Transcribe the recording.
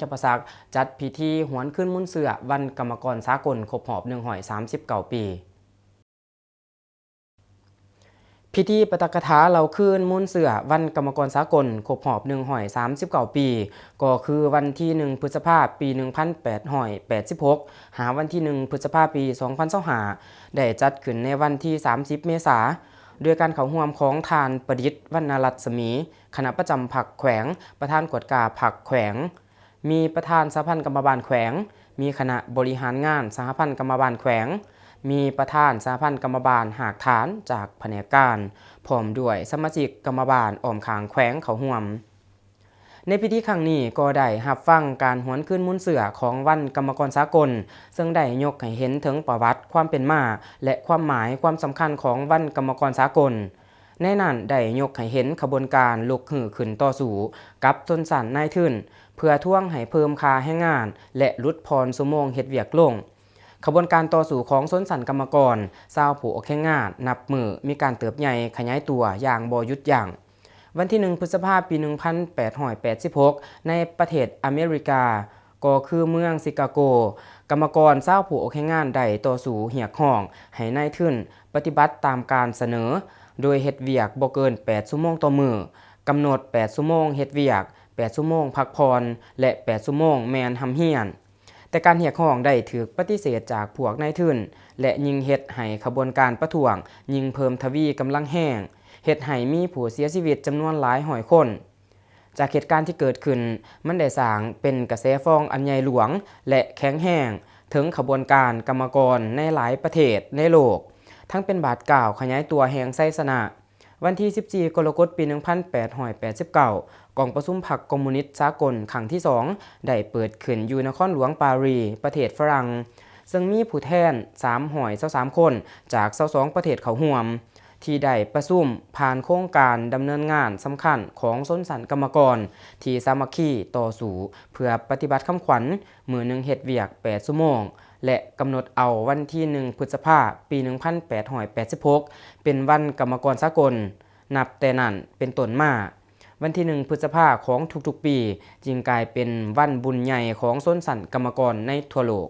จะประสักจัดพิธีหวนขึ้นมุนเสือวันกรรมกรสากลครบรอบ139 ปีพิธีปาฐกถาเล่าคืนมุนเสือวันกรรมกรสากลครบรอบ139 ปีก็คือวันที่1พฤษภาคมปี1886หาวันที่1พฤษภาคมปี2025ได้จัดขึ้นในวันที่30เมษายนด้วยการเข้าร่วมของทานประดิษฐ์วรรณรัศมีคณะประจำพรรคแขวงประธานกวดกาพรรคแขวงมีประธานสหพันธ์กรรมบาลแขวงมีคณะบริหารงานสหพันธ์กรรมบาลแขวงมีประธานสหพันธ์กรรมบาลหากฐานจากแผนกการพร้อมด้วยสมาชิกกรรมบาลอ้อมข้างแขวงเขาร่วมในพิธีครั้งนี้ก็ได้รับฟังการหวนคืนมุนเสือของวันกรรมกรสากลซึ่งได้ยกให้เห็นถึงประวัติความเป็นมาและความหมายความสำคัญของวันกรรมกรสากลในนั้นได้ยกให้เห็นขบวนการลุกฮือขึ้นต่อสู้กับชนชั้นนายทุนเพื่อท่วงให้เพิ่มค่าแรงงานและลดพรชั่วโมงเฮ็ดเวียกลงขบวนการต่อสู้ของชนชั้นกรรมกรชาวผู้ออกแรงงานนับมือมีการเติบใหญ่ขยายตัวอย่างบ่หยุดยั้งวันที่1พฤษภาคมปี1886ในประเทศอเมริกาก็คือเมืองชิคาโกกรรมกรชาวผู้ออกแรงงานได้ต่อสู้เรียกร้องให้นายทุนปฏิบัติตามการเสนอโดยเฮ็ดเวียกบ่เกิน8ชั่วโมงต่อมื้อกำหนด8ชั่วโมงเฮ็ดเวียก8ชั่วโมงพักผ่อนและ8ชั่วโมงแม่นทำเฮียนแต่การเรียกร้องได้ถูกปฏิเสธจากพวกนายทุนและยิ่งเฮ็ดให้ขบวนการประท้วงยิ่งเพิ่มทวีกำลังแห้งเฮ็ดให้มีผู้เสียชีวิตจำนวนหลายร้อยคนจากเหตุการณ์ที่เกิดขึ้นมันได้สร้างเป็นกระแสฟ้องอันใหญ่หลวงและแข็งแห้งถึงขบวนการกรรมกรในหลายประเทศในโลกทั้งเป็นบาดกล่าวขยายตัวแห่งไสสนะวันที่14กรกฎาคมปี1889กองประชุมพรรคคอมมิวนิสต์สากลครั้งที่2ได้เปิดขึ้นอยู่นครหลวงปารีสประเทศฝรั่งซึ่งมีผู้แทน323คนจาก22ประเทศเข้าร่วมที่ได้ประชุมผ่านโครงการดำเนินงานสำคัญของชนชั้นกรรมกรที่สามัคคีต่อสู้เพื่อปฏิบัติคำขวัญมื้อหนึ่งเฮ็ดเวียก8ชั่วโมงและกำหนดเอาวันที่1พฤษภาคมปี1886เป็นวันกรรมกรสากลนับแต่นั้นเป็นต้นมาวันที่1พฤษภาคมของทุกๆปีจึงกลายเป็นวันบุญใหญ่ของชนชั้นกรรมกรในทั่วโลก